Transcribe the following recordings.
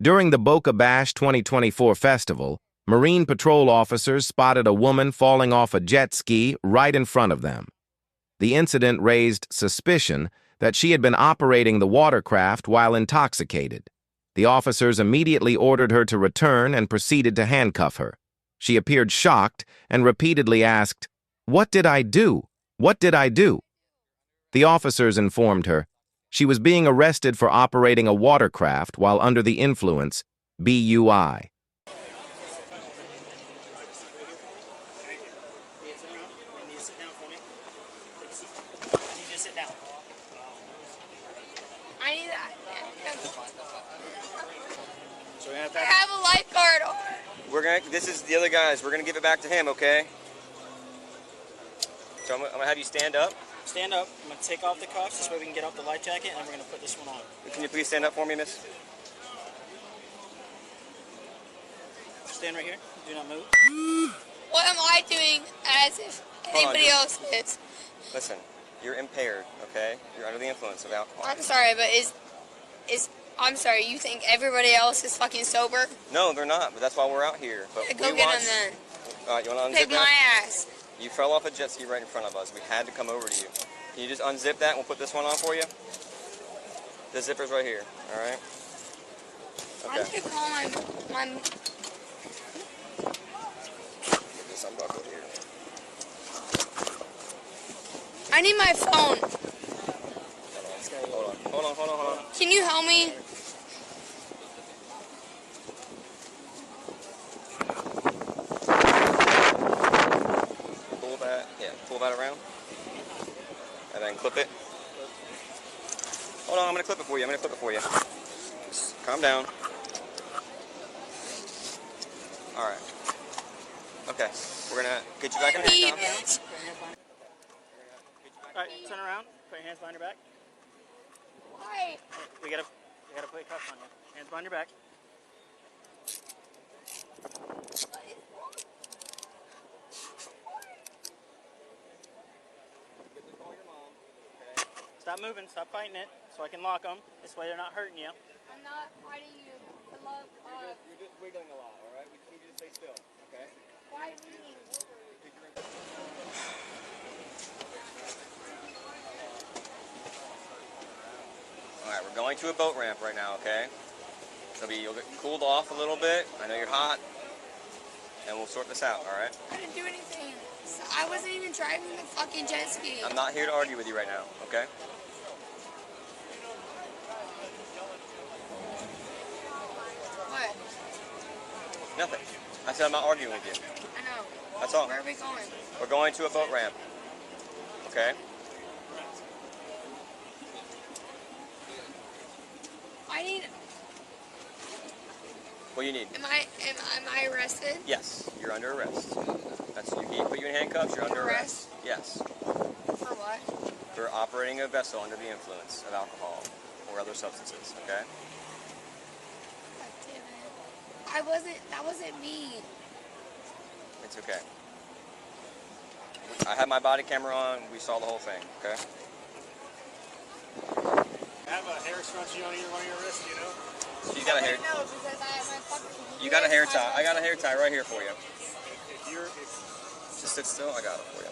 During the Boca Bash 2024 festival, Marine Patrol officers spotted a woman falling off a jet ski right in front of them. The incident raised suspicion that she had been operating the watercraft while intoxicated. The officers immediately ordered her to return and proceeded to handcuff her. She appeared shocked and repeatedly asked, "What did I do? What did I do?" The officers informed her she was being arrested for operating a watercraft while under the influence, BUI. I have a lifeguard. This is the other guys. We're gonna give it back to him, okay? So I'm gonna have you stand up. Stand up. I'm going to take off the cuffs this way we can get off the life jacket, and we're going to put this one on. Can you please stand up for me, miss? Stand right here. Do not move. What am I doing as if anybody else is? Listen, you're impaired, okay? You're under the influence of alcohol. I'm sorry, but I'm sorry, you think everybody else is fucking sober? No, they're not, but that's why we're out here. But Go get them then. Alright, you want to unzip Take that? my ass. You fell off a jet ski right in front of us. We had to come over to you. Can you just unzip that and we'll put this one on for you? The zipper's right here, alright? Okay. I'm gonna call my Get this unbuckled here. I need my phone. Hold on. Can you help me? Pull that around. And then clip it. Hold on, I'm going to clip it for you. Just calm down. Alright. Okay, we're going to get you back in the handcuffs. Alright, turn around. Put your hands behind your back. Why? We gotta put your cuffs on you. Hands behind your back. Stop moving, stop fighting it, so I can lock them. This way they're not hurting you. I'm not fighting you. You're just wiggling a lot, alright? We just need you to stay still, okay? Why me? Alright, we're going to a boat ramp right now, okay? You'll get cooled off a little bit. I know you're hot. And we'll sort this out, alright? I didn't do anything. I wasn't even driving the fucking jet ski. I'm not here to argue with you right now, okay? What? Nothing. I said I'm not arguing with you. I know. That's all. Where are we going? We're going to a boat ramp. Okay? I need. What do you need? Am I arrested? Yes, you're under arrest. You put you in handcuffs, you're under arrest. Yes. For what? For operating a vessel under the influence of alcohol or other substances, okay? God damn it. That wasn't me. It's okay. I had my body camera on, we saw the whole thing, okay? I have a hair scrunchie on one of your wrists, you know? She's got a hair. No, because I have my fucking. You got a hair tie. I got a hair tie right here for you. If Just sit still, I got it for you.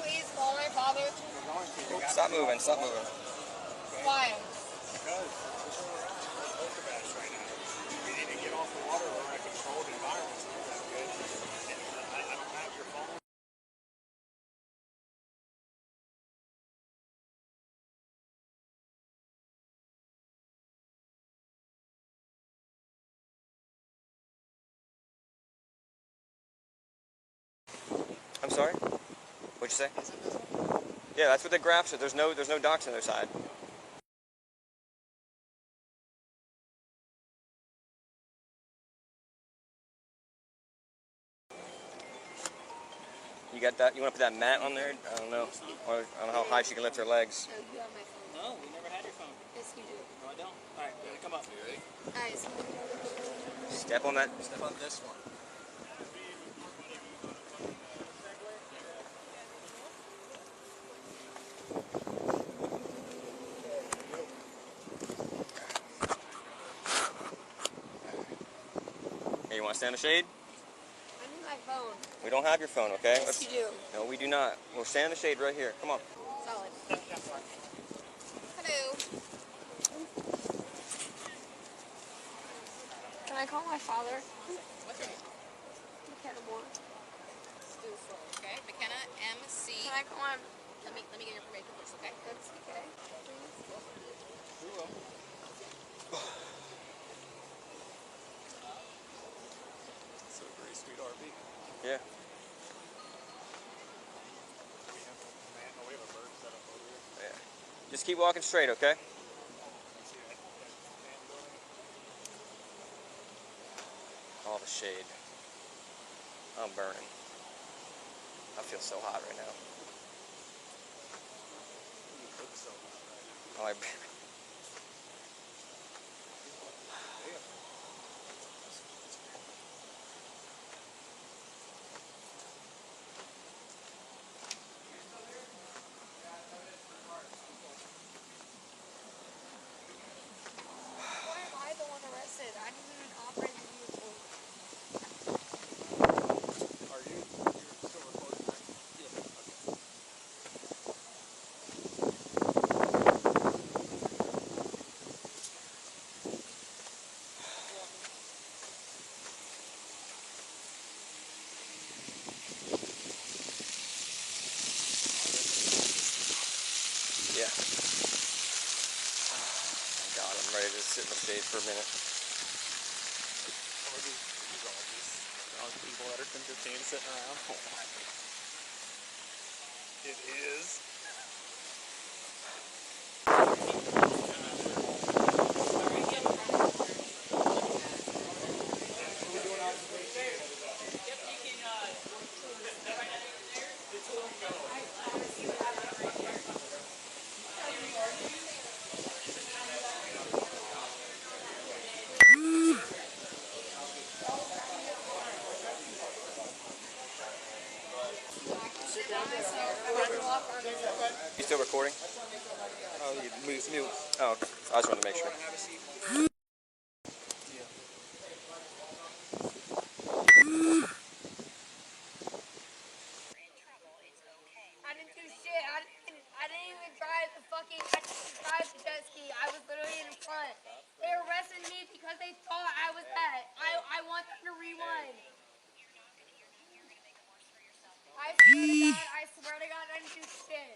Please call my father. Stop moving, stop moving. Why? because we're on Boca Bash right now. We need to get off the water. We're in a controlled environment. So that's good. And I don't have your phone. I'm sorry? What'd you say? Yeah, that's what the graph said. There's no docks on their side. You got that? You want to put that mat on there? I don't know. Or I don't know how high she can lift her legs. No, you have my phone. No, we never had your phone. Yes, you do. No, I don't. All right, come up. You ready? Nice. Step on that. Step on this one. you want to stand in the shade? I need my phone. We don't have your phone, okay? Yes, you do. No, we do not. We'll stand in the shade right here. Come on. Solid. Hello. Can I call my father? What's your name? McKenna Moore. Okay, McKenna MC. Can I call my... Let me get your information first, okay? That's okay, please. We will. So very sweet RV. Yeah. We have a bird set up over here. Yeah. Just keep walking straight, okay? See that man building? All the shade. I'm burning. I feel so hot right now. You look so hot right now. Oh, I... Why am I the one arrested? I didn't even operate the vehicle. Are you still recording, right? Yeah. Okay. Yeah. Oh, God, I'm ready to sit in the shade for a minute. Or these all just drunk people that are entertained sitting around. It is. You still recording? Oh, you mute. Oh, okay. I just wanted to make sure. Have a seat. Yeah. I didn't do shit. I didn't even drive the fucking... I didn't drive the jet ski. I was literally in front. They arrested me because they thought I was that. I want them to rewind. I swear to God, I didn't do shit.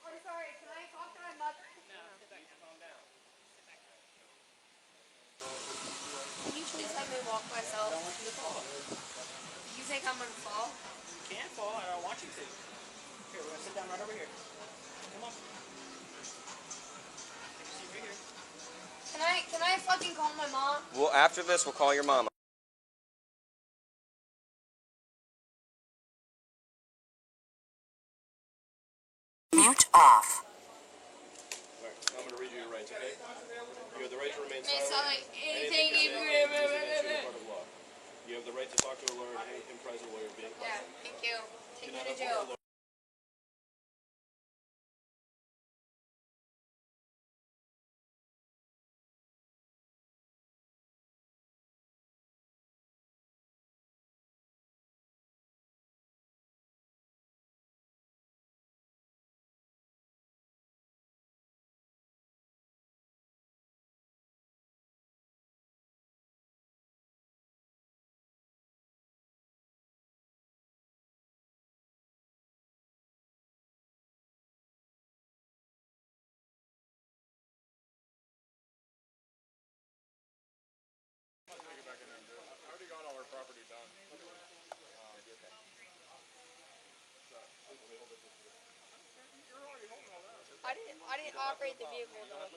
I'm sorry, can I talk to my mother? Can you please let me walk myself? I don't want you to fall. You think I'm gonna fall? You can't fall. I don't want you to. Here, we're gonna sit down right over here. Come on. Take a seat right here. Can I fucking call my mom? Well, after this, we'll call your mama. Mute off. Alright, I'm going to read you your rights, okay? You have the right to remain May sound silent. like anything you you say is an issue part of law. You have the right to talk to a lawyer at any present while you're being Yeah, questioned. thank you. Take You me cannot to afford a jail. lawyer. I already got all our property done. I didn't operate the vehicle though.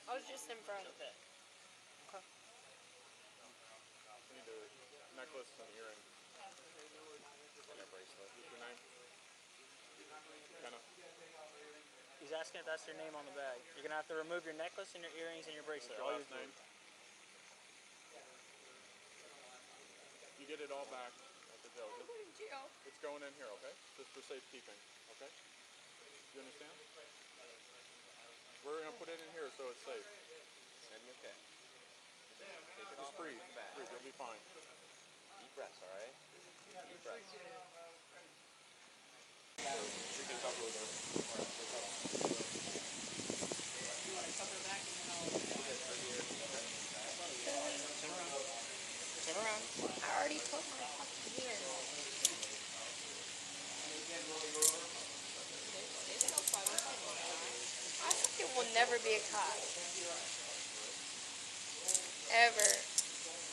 I was just in front. I need a necklace and earring. And a bracelet. What's your name? Kenna. He's asking if that's your name on the bag. You're gonna have to remove your necklace and your earrings and your bracelet. Your last name? You get it all back at the jail. It's going in here, okay? Just for safekeeping, okay? You understand? We're gonna put it in here so it's safe. It's gonna be okay. Just breathe. Breathe. You'll be fine. Deep breaths, all right? Deep breaths. We can talk really good. Turn around. I already put my fucking hand. Stay still so I don't say anything, alright? I fucking will never be a cop. Ever.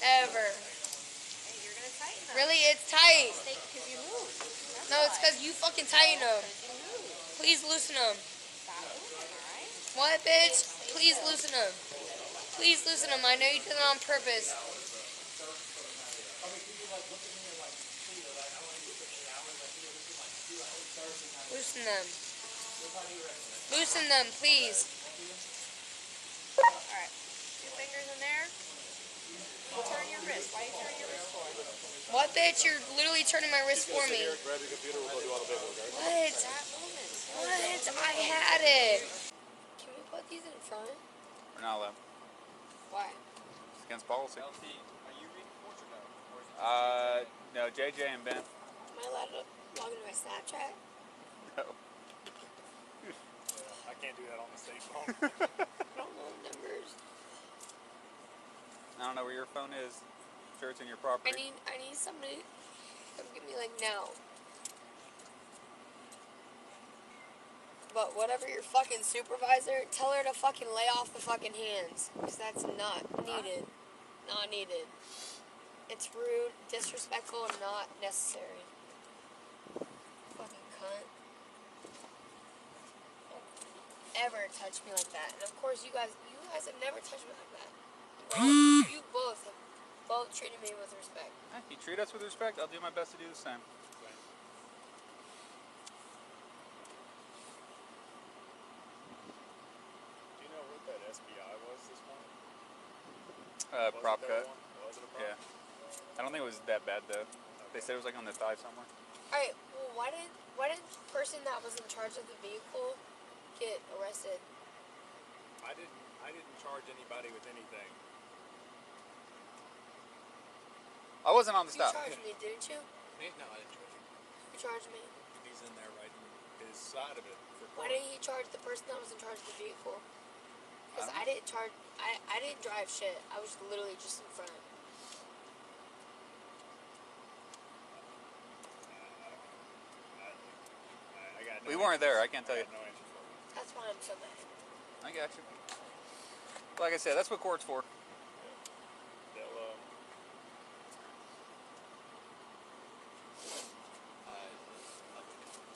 Ever. Hey, you're gonna tighten them. Really, it's tight. Because you move. That's No, it's why. because you fucking tighten them. You move. Please loosen them. Stop moving, alright? What, bitch? Please loosen them. Please loosen them. I know you did it on purpose. Loosen them. Loosen them, please. Alright. 2 fingers in there. Turn your wrist. Why are you turning your wrist for? What, bitch? You're literally turning my wrist for me. Grab your computer. We'll go do all the paperwork, okay? What? That movement. What? I had it. Can we put these in front? We're not allowed. Why? It's against policy. LT, are you reading reports or no? Or is it just No, JJ and Ben. Am I allowed to log into my Snapchat? No. I can't do that on the state phone. I don't know the numbers. I don't know where your phone is. I'm sure it's in your property. I need somebody to come get me like now. But whatever your fucking supervisor, tell her to fucking lay off the fucking hands. Because that's not needed. Not needed. It's rude, disrespectful, and not necessary. Fucking cunt. Don't ever touch me like that. And of course you guys have never touched me like that. You both have treated me with respect. If you treat us with respect, I'll do my best to do the same. Do you know what that SBI was this morning? Prop Was it that cut. one? Was it a prop? Yeah. I don't think it was that bad though. They said it was like on the thigh somewhere. Alright, well why didn't the person that was in charge of the vehicle get arrested? I didn't charge anybody with anything. I wasn't on the You stop. charged me, didn't you? Me? No, I didn't charge him. You charged me. He's in there writing his side of it for Why court. didn't he charge the person that was in charge of the vehicle? Because I I didn't charge. I didn't drive shit. I was literally just in front. I got no We weren't there. I answers. can't tell you. I have no answer for you. That's why I'm so mad. I got you. Like I said, that's what court's for. They'll,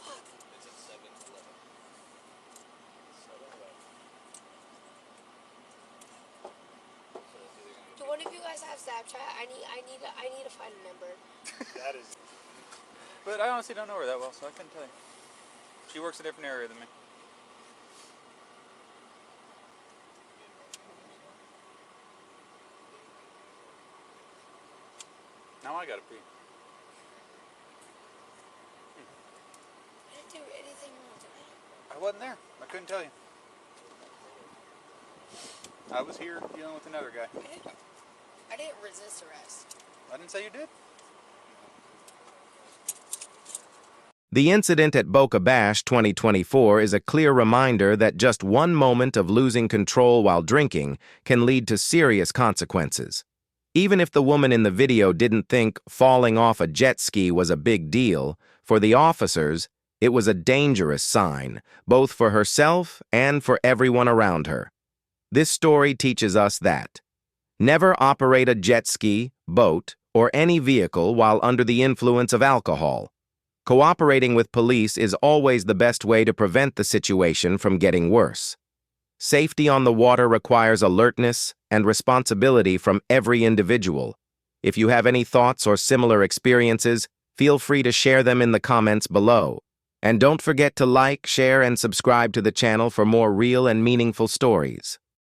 Fuck. It's at 7-11. Do one of you guys have Snapchat? I need to find a number. that is. But I honestly don't know her that well, so I couldn't tell you. She works a different area than me. Now I gotta pee. I didn't do anything wrong today. I wasn't there. I couldn't tell you. I was here dealing with another guy. I didn't resist arrest. I didn't say you did. The incident at Boca Bash 2024 is a clear reminder that just one moment of losing control while drinking can lead to serious consequences. Even if the woman in the video didn't think falling off a jet ski was a big deal, for the officers, it was a dangerous sign, both for herself and for everyone around her. This story teaches us that never operate a jet ski, boat, or any vehicle while under the influence of alcohol. Cooperating with police is always the best way to prevent the situation from getting worse. Safety on the water requires alertness and responsibility from every individual. If you have any thoughts or similar experiences, feel free to share them in the comments below. And don't forget to like, share, and subscribe to the channel for more real and meaningful stories.